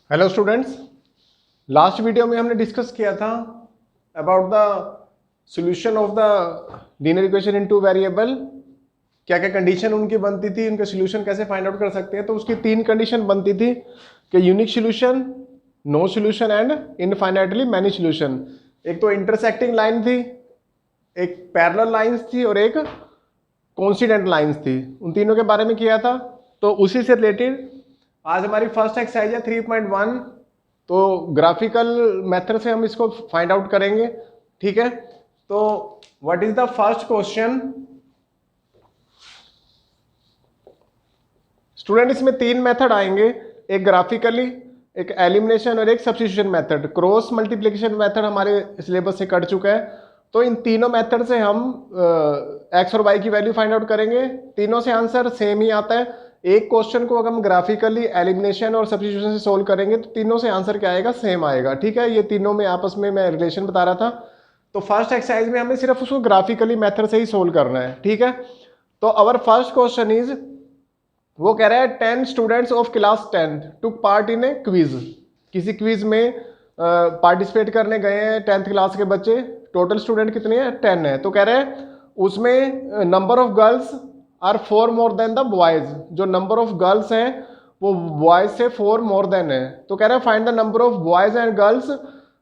Hello students, last video में हमने discuss किया था about the solution of the linear equation in two variable. क्या क्या कंडीशन उनकी बनती थी, उनके सॉल्यूशन कैसे फाइंड आउट कर सकते हैं। तो उसकी तीन कंडीशन बनती थी कि unique solution, no solution and infinitely many solution. एक तो इंटरसेक्टिंग लाइन थी, एक पैरेलल लाइंस थी और एक कोइंसिडेंट लाइंस थी। उन तीनों के बारे में किया था। तो उसी से रिलेटेड आज हमारी फर्स्ट एक्सरसाइज है 3.1। तो ग्राफिकल मेथड से हम इसको फाइंड आउट करेंगे। ठीक है, तो what is the first question student? इसमें तीन मेथड आएंगे, एक ग्राफिकली, एक एलिमिनेशन और एक substitution method. Cross multiplication method हमारे सिलेबस से कट चुका है। तो इन तीनों मेथड से हम एक्स और वाई की वैल्यू फाइंड आउट करेंगे। तीनों से आंसर सेम ही आता है। एक क्वेश्चन को अगर हम ग्राफिकली, एलिमिनेशन और सब्स्टिट्यूशन से सोल्व करेंगे तो तीनों से आंसर क्या आएगा? सेम आएगा। ठीक है, ये तीनों में आपस में मैं रिलेशन बता रहा था। तो फर्स्ट एक्सरसाइज में हमें सिर्फ उसको ग्राफिकली मेथड से ही सोल्व करना है। ठीक है, तो अवर फर्स्ट क्वेश्चन इज, वो कह रहा है 10 students of class 10 took part in A quiz. किसी क्विज में पार्टिसिपेट करने गए हैं 10th क्लास के बच्चे। टोटल स्टूडेंट कितने हैं? 10 है। तो कह रहे हैं उसमें number of girls are 4 more than the boys. जो नंबर ऑफ गर्ल्स हैं वो बॉयज से 4 मोर देन है। तो कह रहे हैं find the number of boys and girls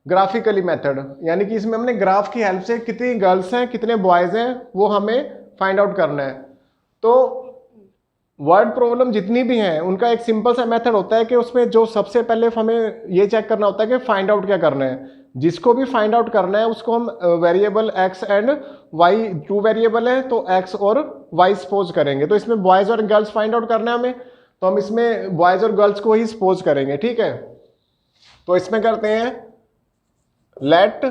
graphically method. यानी कि इसमें हमने ग्राफ की हेल्प से कितनी गर्ल्स हैं कितने बॉयज हैं वो हमें फाइंड आउट करना है। तो वर्ड प्रॉब्लम जितनी भी हैं उनका एक सिंपल सा मेथड होता है कि उसमें जो सबसे पहले हमें ये चेक करना होता है कि फाइंड आउट क्या करना है। जिसको भी फाइंड आउट करना है उसको हम variable x and y, two variable है तो एक्स और वाई सपोज करेंगे। तो इसमें बॉयज और गर्ल्स फाइंड आउट करना है हमें, तो हम इसमें बॉयज और गर्ल्स को ही सपोज करेंगे। ठीक है, तो इसमें करते हैं let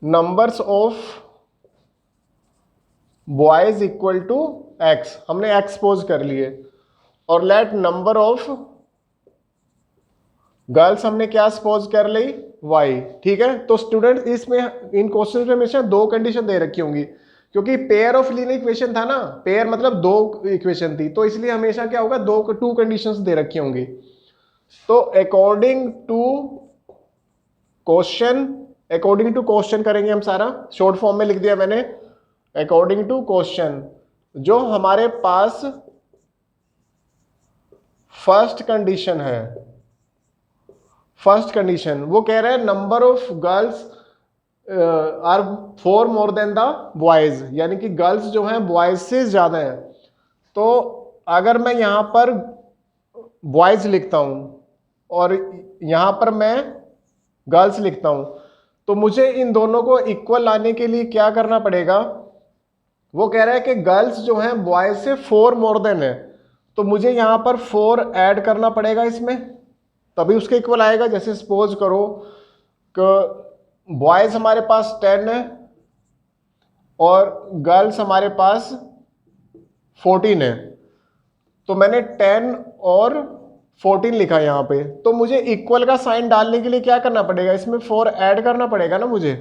numbers of boys equal to x. हमने एक्स सपोज कर लिए। और लेट नंबर ऑफ गर्ल्स हमने क्या सपोज कर ली? वाई। ठीक है, तो स्टूडेंट इसमें इन क्वेश्चन में हमेशा दो कंडीशन दे रखी होंगी, क्योंकि पेयर ऑफ लीनियर इक्वेशन था ना। पेयर मतलब दो इक्वेशन थी, तो इसलिए हमेशा क्या होगा? टू कंडीशंस दे रखी होंगी। तो अकॉर्डिंग टू क्वेश्चन करेंगे हम सारा। शॉर्ट फॉर्म में लिख दिया मैंने, अकॉर्डिंग टू क्वेश्चन। जो हमारे पास फर्स्ट कंडीशन है, फर्स्ट कंडीशन वो कह रहा है number of girls are 4 more than the boys, यानी कि गर्ल्स जो हैं बॉयज से ज्यादा है। तो अगर मैं यहां पर बॉयज लिखता हूं और यहां पर मैं गर्ल्स लिखता हूं, तो मुझे इन दोनों को इक्वल लाने के लिए क्या करना पड़ेगा? वो कह रहा है कि गर्ल्स जो हैं बॉयज से 4 मोर देन है, तो मुझे यहां पर 4 ऐड करना पड़ेगा इसमें, तभी उसके इक्वल आएगा। जैसे सपोज करो कि बॉयज हमारे पास 10 है और गर्ल्स हमारे पास 14 है, तो मैंने 10 और 14 लिखा यहां पे। तो मुझे इक्वल का साइन डालने के लिए क्या करना पड़ेगा? इसमें 4 ऐड करना पड़ेगा ना मुझे।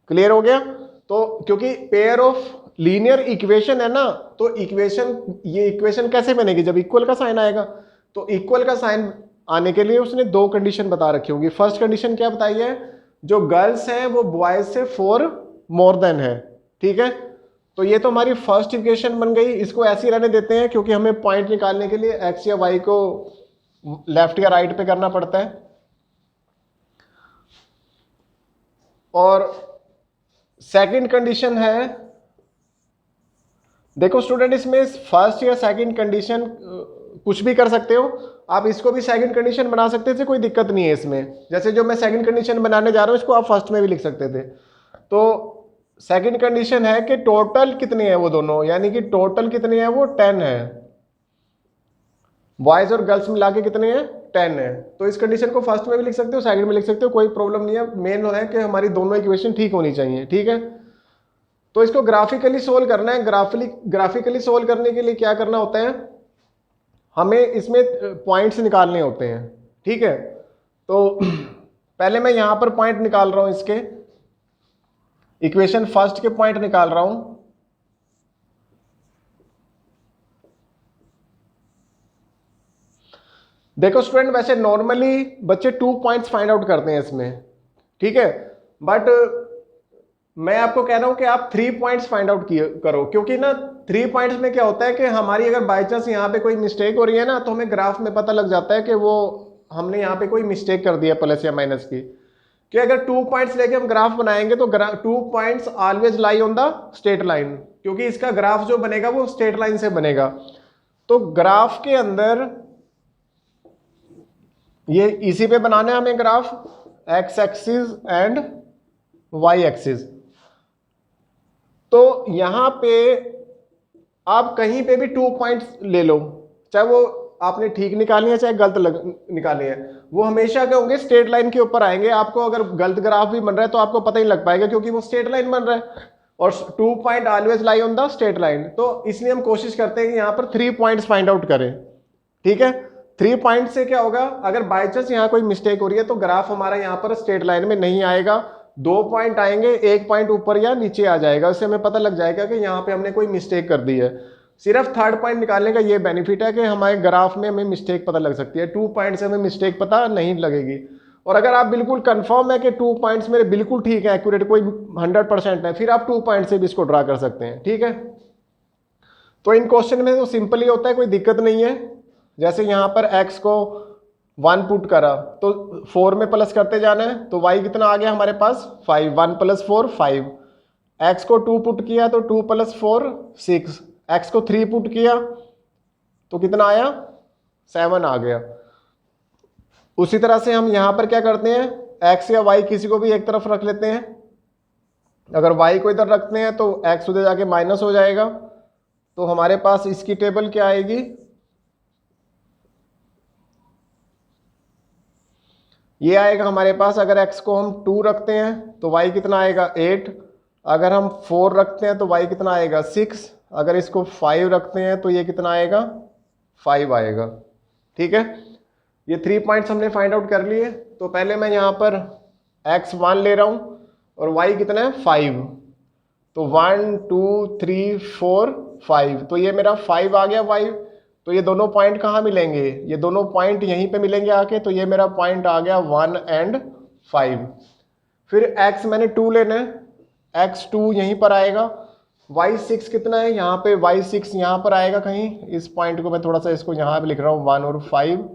क्लियर हो गया? तो क्योंकि पेयर ऑफ लीनियर इक्वेशन है ना, तो ये इक्वेशन कैसे बनेगी? जब इक्वल का साइन आएगा। तो इक्वल का साइन आने के लिए उसने दो कंडीशन बता रखी होंगी। फर्स्ट कंडीशन क्या बताई है? जो गर्ल्स हैं वो बॉयज से 4 मोर देन है। ठीक है, तो ये तो हमारी फर्स्ट इक्वेशन बन गई। इसको ऐसे ही रहने देते हैं, क्योंकि हमें पॉइंट निकालने के लिए एक्स या वाई को लेफ्ट या राइट पे करना पड़ता है। और सेकंड कंडीशन है, देखो स्टूडेंट, इसमें फर्स्ट या सेकंड कंडीशन कुछ भी कर सकते हो आप। इसको भी सेकंड कंडीशन बना सकते थे, कोई दिक्कत नहीं है इसमें। जैसे जो मैं सेकंड कंडीशन बनाने जा रहा हूं, इसको आप फर्स्ट में भी लिख सकते थे। तो सेकंड कंडीशन है कि टोटल कितने हैं वो दोनों, यानी कि टोटल कितने हैं वो 10 है। बॉयज और गर्ल्स मिला के कितने हैं? 10 है। तो इस कंडीशन को फर्स्ट में भी लिख सकते हो, सेकंड में लिख सकते हो, कोई प्रॉब्लम नहीं है। मेन है कि हमारी दोनों इक्वेशन ठीक होनी चाहिए। ठीक है, तो इसको ग्राफिकली सोल्व करना है। ग्राफिकली सोल्व करने के लिए क्या करना होता है? हमें इसमें पॉइंट्स निकालने होते हैं। ठीक है, तो पहले मैं यहां पर पॉइंट निकाल रहा हूं, इसके इक्वेशन फर्स्ट के पॉइंट निकाल रहा हूं। देखो स्टूडेंट, वैसे नॉर्मली बच्चे 2 पॉइंट्स फाइंड आउट करते हैं इसमें, ठीक है, बट मैं आपको कह रहा हूं कि आप 3 पॉइंट्स फाइंड आउट करो, क्योंकि ना 3 पॉइंट्स में क्या होता है कि हमारी अगर बाई चांस यहाँ पे कोई मिस्टेक हो रही है ना, तो हमें ग्राफ में पता लग जाता है कि वो हमने यहाँ पे कोई मिस्टेक कर दिया प्लस या माइनस की। कि अगर 2 पॉइंट्स लेके हम ग्राफ बनाएंगे तो 2 points always lie on the straight line, क्योंकि इसका ग्राफ जो बनेगा वो स्ट्रेट लाइन से बनेगा। तो ग्राफ के अंदर ये इसी पे बनाना है हमें graph, x axis and y axis. तो यहां पे आप कहीं पे भी 2 पॉइंट्स ले लो, चाहे वो आपने ठीक निकाली है चाहे गलत निकाली है, वो हमेशा क्या होंगे, स्ट्रेट लाइन के ऊपर आएंगे। आपको अगर गलत ग्राफ भी बन रहा है तो आपको पता ही लग पाएगा, क्योंकि वो स्ट्रेट लाइन बन रहा है और 2 point always lie on the straight line. तो इसलिए हम कोशिश करते हैं कि यहाँ पर 3 पॉइंट्स फाइंड आउट करें, ठीक है। 3 पॉइंट से क्या होगा, अगर बाई चांस यहाँ कोई मिस्टेक हो रही है तो ग्राफ हमारा यहाँ पर स्ट्रेट लाइन में नहीं आएगा, 2 पॉइंट आएंगे, 1 पॉइंट ऊपर या नीचे आ जाएगा, उससे हमें पता लग जाएगा कि यहाँ पे हमने कोई मिस्टेक कर दी है। सिर्फ 3rd पॉइंट निकालने का ये बेनिफिट है कि हमारे ग्राफ में हमें मिस्टेक पता लग सकती है, 2 पॉइंट से हमें मिस्टेक पता नहीं लगेगी। और अगर आप बिल्कुल कंफर्म है कि 2 पॉइंट्स मेरे बिल्कुल ठीक है, एक्यूरेट, कोई 100% है, फिर आप 2 पॉइंट से भी इसको ड्रा कर सकते हैं, ठीक है। तो इन क्वेश्चन में तो सिंपल ही होता है, कोई दिक्कत नहीं है। जैसे यहाँ पर x को 1 पुट करा तो 4 में प्लस करते जाना है, तो y कितना आ गया हमारे पास 5, 1 + 4 5। x को 2 पुट किया तो 2 + 4 6, x को 3 पुट किया तो कितना आया 7 आ गया। उसी तरह से हम यहाँ पर क्या करते हैं, x या y किसी को भी एक तरफ रख लेते हैं। अगर y को इधर रखते हैं तो x उधर जाके माइनस हो जाएगा, तो हमारे पास इसकी टेबल क्या आएगी, ये आएगा हमारे पास। अगर x को हम 2 रखते हैं तो y कितना आएगा 8, अगर हम 4 रखते हैं तो y कितना आएगा 6, अगर इसको 5 रखते हैं तो ये कितना आएगा 5 आएगा, ठीक है। ये 3 पॉइंट्स हमने फाइंड आउट कर लिए। तो पहले मैं यहाँ पर x 1 ले रहा हूँ और y कितना है 5, तो 1 2 3 4 5, तो ये मेरा 5 आ गया y। तो ये दोनों पॉइंट कहाँ मिलेंगे, ये दोनों पॉइंट यहीं पे मिलेंगे आके, तो ये मेरा पॉइंट आ गया 1 और 5। फिर x मैंने 2 लेना है, x 2 यहीं पर आएगा, y 6 कितना है यहाँ पे, y 6 यहाँ पर आएगा कहीं, इस पॉइंट को मैं थोड़ा सा इसको यहाँ पे लिख रहा हूँ 1 और 5,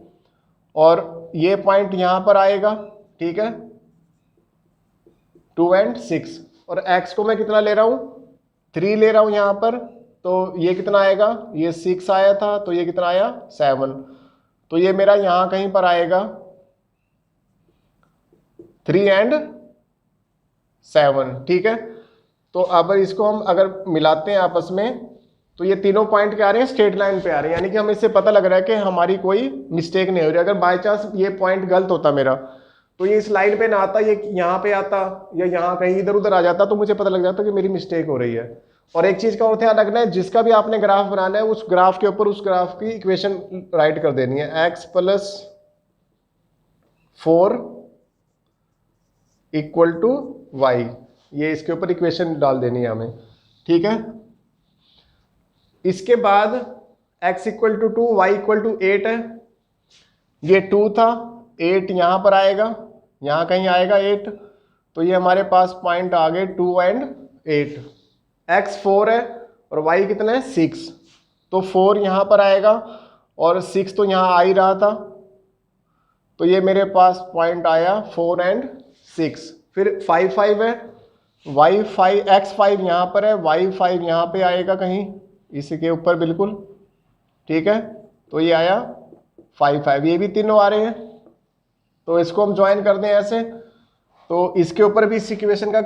और ये पॉइंट यहाँ पर आएगा, ठीक है 2 और 6। और x को मैं कितना ले रहा हूँ 3 ले रहा हूँ यहाँ पर, तो ये कितना आएगा, ये 6 आया था तो ये कितना आया 7, तो ये मेरा यहाँ कहीं पर आएगा 3 और 7, ठीक है। तो अब इसको हम अगर मिलाते हैं आपस में तो ये तीनों पॉइंट क्या आ रहे हैं, स्ट्रेट लाइन पे आ रहे हैं, यानी कि हमें इससे पता लग रहा है कि हमारी कोई मिस्टेक नहीं हो रही। अगर बाय चांस ये पॉइंट गलत होता मेरा तो ये इस लाइन पे ना आता, ये यहाँ पे आता या यहाँ कहीं इधर उधर आ जाता, तो मुझे पता लग जाता कि मेरी मिस्टेक हो रही है। और एक चीज का और ध्यान रखना है, जिसका भी आपने ग्राफ बनाना है उस ग्राफ के ऊपर उस ग्राफ की इक्वेशन राइट कर देनी है, x + 4 = y, ये इसके ऊपर इक्वेशन डाल देनी है हमें, ठीक है। इसके बाद x = 2 y = 8 है, ये 2 था, 8 यहां पर आएगा, यहां कहीं आएगा 8, तो ये हमारे पास पॉइंट आ गए 2 और 8। x 4 है और y कितना है 6, तो 4 यहाँ पर आएगा और 6 तो यहाँ आ ही रहा था, तो ये मेरे पास पॉइंट आया 4 और 6। फिर 5 5 है, x 5 यहाँ पर है, y 5 यहाँ पे आएगा कहीं इसी के ऊपर बिल्कुल, ठीक है, तो ये आया 5 5, ये भी तीनों आ रहे हैं, तो इसको हम ज्वाइन कर दें ऐसे। तो इसके ऊपर भी इस इक्वेशन का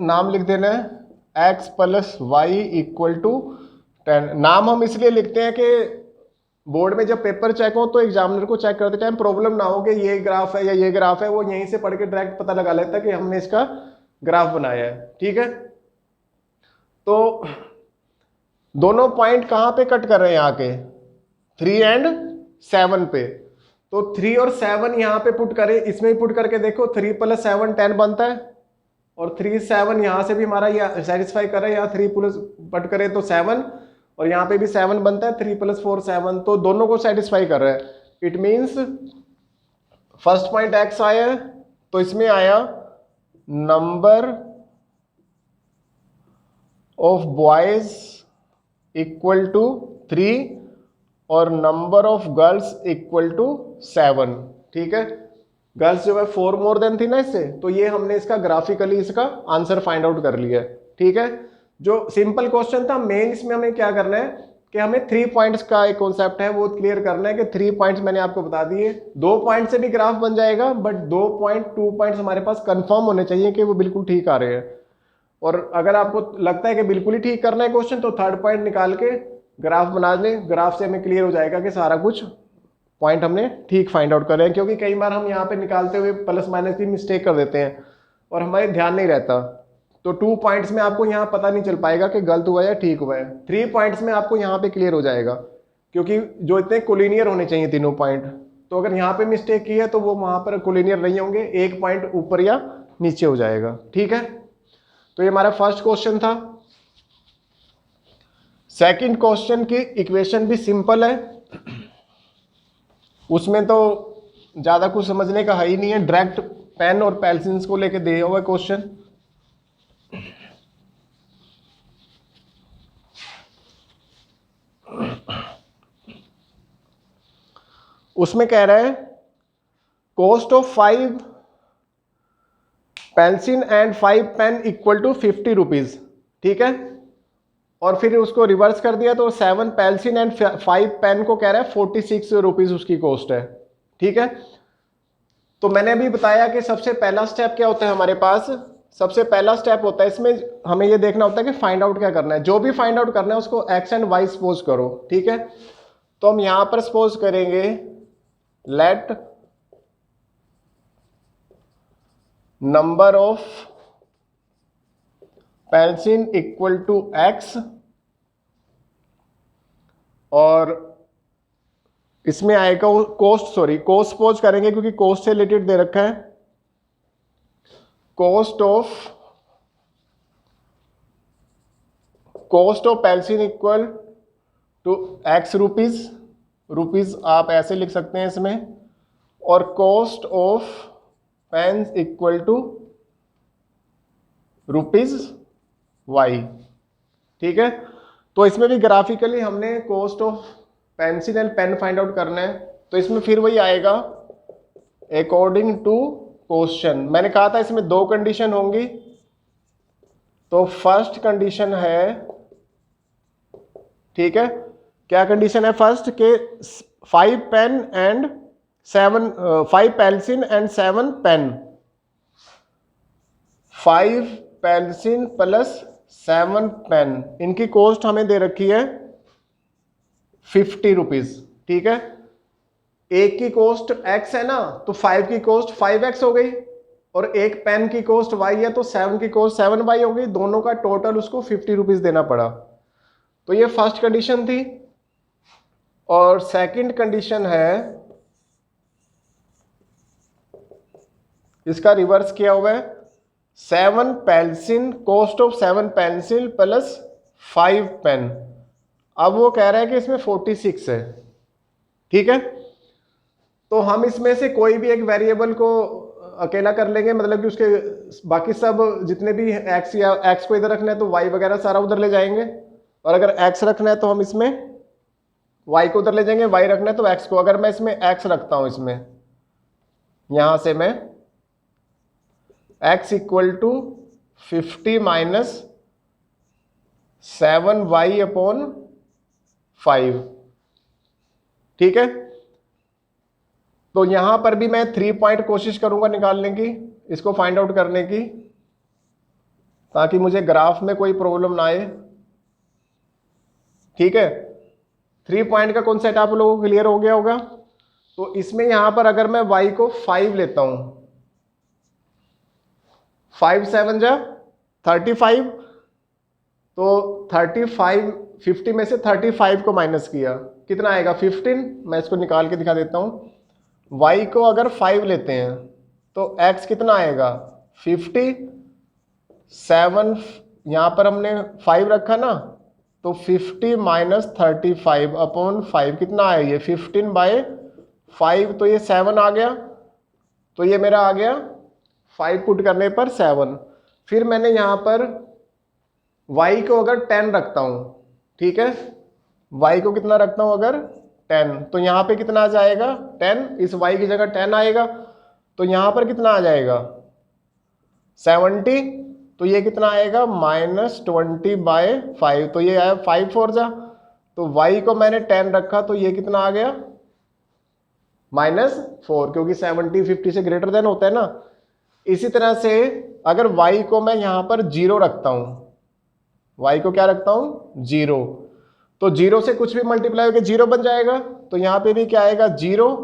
नाम लिख देना है, x + y = 10। नाम हम इसलिए लिखते हैं कि बोर्ड में जब पेपर चेक हो तो एग्जामिनर को चेक करते टाइम प्रॉब्लम ना हो कि ये ग्राफ है या ये ग्राफ है, वो यहीं से पढ़ के डायरेक्ट पता लगा लेता है कि हमने इसका ग्राफ बनाया है, ठीक है। तो दोनों पॉइंट कहाँ पे कट कर रहे हैं, आके 3 और 7 पे, तो 3 और 7 यहाँ पे पुट करें, इसमें ही पुट करके देखो, 3 + 7 10 बनता है, और 3 7 यहाँ से भी हमारा ये सेटिस्फाई कर रहा है, यहाँ 3 प्लस पट करें तो 7, और यहाँ पे भी 7 बनता है, 3 + 4 7, तो दोनों को सेटिस्फाई कर रहा है। It means first point x आया है तो इसमें आया number of boys equal to 3 और number of girls equal to 7। ठीक है, गर्ल्स जो है 4 मोर देन थी ना इससे, तो ये हमने इसका ग्राफिकली इसका आंसर फाइंड आउट कर लिया है। ठीक है, जो सिंपल क्वेश्चन था, मेन इसमें हमें क्या करना है कि हमें 3 पॉइंट्स का एक कॉन्सेप्ट है वो क्लियर करना है कि 3 पॉइंट्स मैंने आपको बता दिए। 2 पॉइंट से भी ग्राफ बन जाएगा, बट 2 पॉइंट्स हमारे पास कंफर्म होने चाहिए कि वो बिल्कुल ठीक आ रहे हैं। और अगर आपको लगता है कि बिल्कुल ही ठीक करना है क्वेश्चन, तो 3rd पॉइंट निकाल के ग्राफ बना लें। ग्राफ से हमें क्लियर हो जाएगा कि सारा कुछ पॉइंट हमने ठीक फाइंड आउट कर रहे हैं, क्योंकि कई बार हम यहाँ पे निकालते हुए प्लस माइनस की मिस्टेक कर देते हैं और हमारे ध्यान नहीं रहता। तो 2 पॉइंट्स में आपको यहाँ पता नहीं चल पाएगा कि गलत हुआ या ठीक हुआ है। 3 पॉइंट्स में आपको यहाँ पे क्लियर हो जाएगा, क्योंकि जो इतने कोलिनियर होने चाहिए तीनों पॉइंट। तो अगर यहाँ पे मिस्टेक की है तो वो वहाँ पर कोलिनियर नहीं होंगे, एक पॉइंट ऊपर या नीचे हो जाएगा। ठीक है, तो ये हमारा फर्स्ट क्वेश्चन था। सेकंड क्वेश्चन की इक्वेशन भी सिंपल है, उसमें तो ज़्यादा कुछ समझने का है ही नहीं है, डायरेक्ट पेन और पेंसिल्स को लेके दिया हुआ क्वेश्चन। उसमें कह रहा है cost of 5 pencil and 5 pen equal to 50 rupees. ठीक है, और फिर उसको रिवर्स कर दिया तो 7 पेंसिल एंड 5 पेन को कह रहा है 46 रुपीज उसकी कॉस्ट है। ठीक है, तो मैंने अभी बताया कि सबसे पहला स्टेप क्या होता है हमारे पास। सबसे पहला स्टेप होता है इसमें हमें ये देखना होता है कि फाइंड आउट क्या करना है। जो भी फाइंड आउट करना है उसको एक्स एंड वाई सपोज करो। ठीक है, तो हम यहां पर सपोज करेंगे let number of pencil equal to x, और इसमें आएगा कोस्ट सपोज करेंगे क्योंकि कोस्ट से रिलेटेड दे रखा है। Cost of pencil equal to x rupees आप ऐसे लिख सकते हैं इसमें, और cost of pen equal to rupees y. ठीक है, तो इसमें भी ग्राफिकली हमने cost of pencil and pen find out करना है। तो इसमें फिर वही आएगा अकॉर्डिंग टू क्वेश्चन। मैंने कहा था इसमें 2 कंडीशन होंगी। तो फर्स्ट कंडीशन है, ठीक है, क्या कंडीशन है फर्स्ट के 5 pen and 5 pencil and 7 pen, 5 pencil plus 7 pen, इनकी कॉस्ट हमें दे रखी है 50 रुपीज। ठीक है, एक की कॉस्ट x है ना, तो 5 की कॉस्ट 5x हो गई, और एक पेन की कॉस्ट y है तो 7 की कॉस्ट 7y हो गई। दोनों का टोटल उसको 50 रुपीज देना पड़ा। तो ये फर्स्ट कंडीशन थी। और सेकंड कंडीशन है, इसका रिवर्स किया हुआ है, 7 pencil, cost of 7 pencil plus 5 pen. अब वो कह रहा है कि इसमें 46 है। ठीक है, तो हम इसमें से कोई भी एक वेरिएबल को अकेला कर लेंगे, मतलब कि उसके बाकी सब जितने भी x या x को इधर रखना है तो y वगैरह सारा उधर ले जाएंगे, और अगर x रखना है तो हम इसमें y को उधर ले जाएंगे, y रखना है तो x को। अगर मैं इसमें x रखता हूं, इसमें यहां से मैं x equal to 50 minus 7y upon 5। ठीक है, तो यहां पर भी मैं 3 पॉइंट कोशिश करूंगा निकालने की, इसको फाइंड आउट करने की, ताकि मुझे ग्राफ में कोई प्रॉब्लम ना आए। ठीक है, 3 पॉइंट का कॉन्सेप्ट आप लोगों को क्लियर हो गया होगा। तो इसमें यहां पर अगर मैं y को 5 लेता हूं, 5 7 जा 35, तो 35 50 में से 35 को माइनस किया, कितना आएगा 15। मैं इसको निकाल के दिखा देता हूं। y को अगर 5 लेते हैं तो x कितना आएगा 50, 7 यहां पर हमने 5 रखा ना, तो 50 माइनस 35 अपॉन 5 कितना आया ये 15/5। 5 तो ये 7 आ गया, तो ये मेरा आ गया 5 पुट करने पर 7। फिर मैंने यहाँ पर y को अगर 10 रखता हूँ, ठीक है, y को कितना रखता हूँ अगर 10, तो यहाँ पे कितना आ जाएगा 10, इस y की जगह 10 आएगा, तो यहाँ पर कितना आ जाएगा 70, तो ये कितना आएगा -20/5, तो ये आया 5 4 जा, तो y को मैंने 10 रखा तो ये कितना आ गया -4, क्योंकि 70 50 से ग्रेटर देन होता है ना। इसी तरह से अगर y को मैं यहाँ पर 0 रखता हूँ, y को क्या रखता हूँ 0, तो 0 से कुछ भी मल्टीप्लाई होकर 0 बन जाएगा, तो यहाँ पे भी क्या आएगा 0,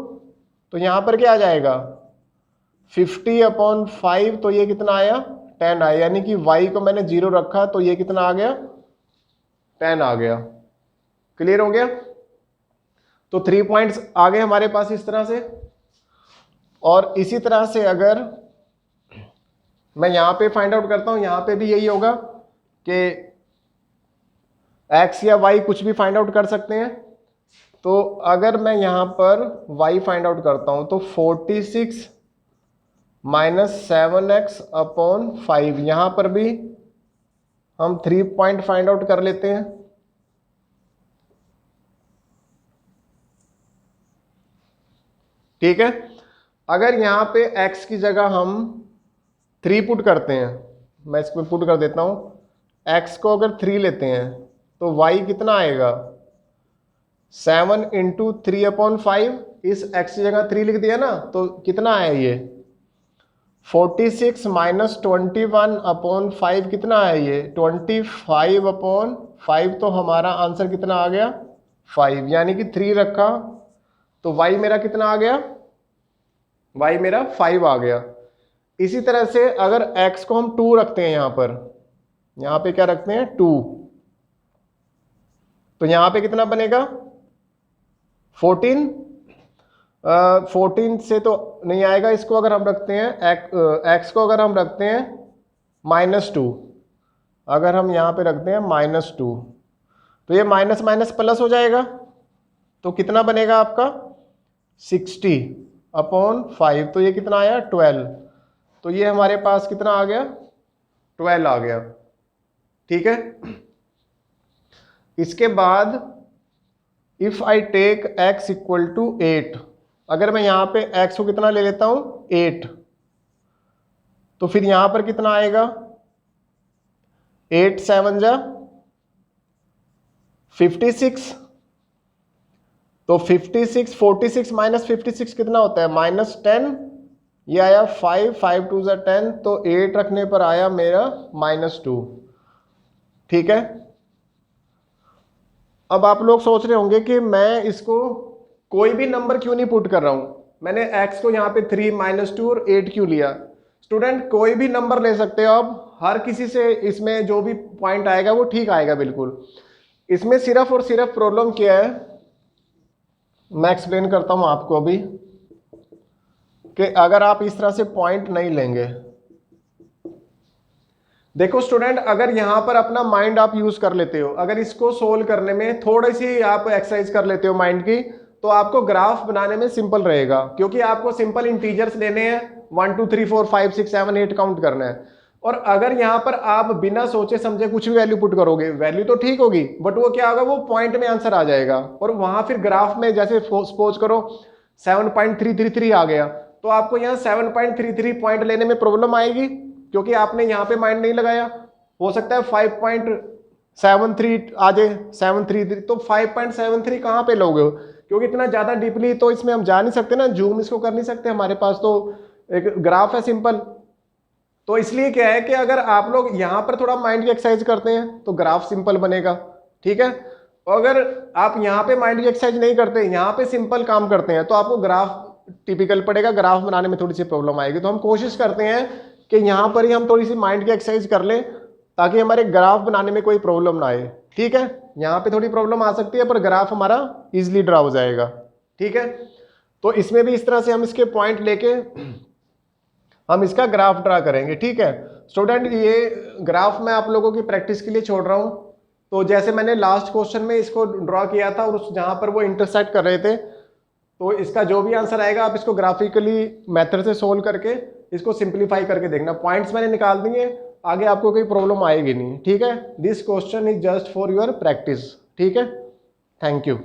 तो यहाँ पर क्या आ जाएगा 50/5, तो ये कितना आया 10 आया, यानी कि y को मैंने 0 रखा तो ये कितना आ गया 10 आ गया। क्लियर हो गया? तो 3 पॉइंट्स आ गए हमारे पास इस तरह से। और इसी तरह से अगर मैं यहाँ पे फाइंड आउट करता हूँ, यहाँ पे भी यही होगा कि x या y कुछ भी फाइंड आउट कर सकते हैं। तो अगर मैं यहाँ पर y फाइंड आउट करता हूँ तो 46 - 7x/5, यहाँ पर भी हम 3 पॉइंट फाइंड आउट कर लेते हैं। ठीक है, अगर यहाँ पे x की जगह हम 3 पुट करते हैं, मैं इसमें पुट कर देता हूँ, x को अगर 3 लेते हैं तो y कितना आएगा 7 × 3/5, इस x की जगह 3 लिख दिया ना, तो कितना आया ये 46 - 21/5, कितना आया ये 25/5, तो हमारा आंसर कितना आ गया 5, यानी कि 3 रखा तो y मेरा कितना आ गया, y मेरा 5 आ गया। इसी तरह से अगर x को हम 2 रखते हैं, यहाँ पे क्या रखते हैं 2, तो यहाँ पे कितना बनेगा 14, 14 से तो नहीं आएगा, इसको अगर हम रखते हैं x को अगर हम रखते हैं -2, अगर हम यहाँ पे रखते हैं -2, तो ये माइनस माइनस प्लस हो जाएगा, तो कितना बनेगा आपका 60/5, तो ये कितना आया 12, तो ये हमारे पास कितना आ गया 12 आ गया। ठीक है, इसके बाद इफ आई टेक x = 8, अगर मैं यहां पे x को कितना ले लेता हूं 8, तो फिर यहां पर कितना आएगा 8 7 जा 56, तो 56 46 - 56 कितना होता है -10, ये आया 5 5 2 जा 10, तो 8 रखने पर आया मेरा -2। ठीक है, अब आप लोग सोच रहे होंगे कि मैं इसको कोई भी नंबर क्यों नहीं पुट कर रहा हूं, मैंने x को यहाँ पे 3 -2 और 8 क्यों लिया। स्टूडेंट कोई भी नंबर ले सकते हो आप, हर किसी से इसमें जो भी पॉइंट आएगा वो ठीक आएगा बिल्कुल। इसमें सिर्फ और सिर्फ प्रॉब्लम क्या है, मैं एक्सप्लेन करता हूं आपको अभी, कि अगर आप इस तरह से पॉइंट नहीं लेंगे, देखो स्टूडेंट, अगर यहां पर अपना माइंड आप यूज कर लेते हो, अगर इसको सोल्व करने में थोड़ी सी आप एक्सरसाइज कर लेते हो माइंड की, तो आपको ग्राफ बनाने में सिंपल रहेगा, क्योंकि आपको सिंपल इंटीजर्स लेने हैं, 1 2 3 4 5 6 7 8 काउंट करना है। और अगर यहां पर आप बिना सोचे समझे कुछ भी वैल्यू पुट करोगे, वैल्यू तो ठीक होगी बट वो क्या होगा, वो पॉइंट में आंसर आ जाएगा, और वहां फिर ग्राफ में जैसे सपोज करो 7.333 आ गया, तो आपको यहाँ 7.33 पॉइंट लेने में प्रॉब्लम आएगी, क्योंकि आपने यहाँ पे माइंड नहीं लगाया। हो सकता है 5.73 आ जाए 733, तो 5.73 कहाँ पे लोगे, क्योंकि इतना ज्यादा डीपली तो इसमें हम जा नहीं सकते ना, जूम इसको कर नहीं सकते, हमारे पास तो एक ग्राफ है सिंपल। तो इसलिए क्या है कि अगर आप लोग यहाँ पर थोड़ा माइंड की एक्सरसाइज करते हैं तो ग्राफ सिंपल बनेगा। ठीक है, और अगर आप यहाँ पे माइंड की एक्सरसाइज नहीं करते, यहाँ पे सिंपल काम करते हैं, तो आपको ग्राफ टिपिकल पड़ेगा, ग्राफ बनाने में थोड़ी सी प्रॉब्लम आएगी। तो हम कोशिश करते हैं कि यहाँ पर ही हम थोड़ी सी माइंड की एक्सरसाइज कर लें, ताकि हमारे ग्राफ बनाने में कोई प्रॉब्लम ना आए। ठीक है, यहाँ पे थोड़ी प्रॉब्लम आ सकती है, पर ग्राफ हमारा इजिली ड्रा हो जाएगा। ठीक है, तो इसमें भी इस तरह से हम इसके पॉइंट लेके हम इसका ग्राफ ड्रा करेंगे। ठीक है स्टूडेंट, ये ग्राफ मैं आप लोगों की प्रैक्टिस के लिए छोड़ रहा हूँ। तो जैसे मैंने लास्ट क्वेश्चन में इसको ड्रॉ किया था, और जहाँ पर वो इंटरसेक्ट कर रहे थे, तो इसका जो भी आंसर आएगा आप इसको ग्राफिकली मेथड से सोल्व करके इसको सिंप्लीफाई करके देखना। पॉइंट्स मैंने निकाल दिए, आगे आपको कोई प्रॉब्लम आएगी नहीं, ठीक है। This question is just for your practice, ठीक है। Thank you.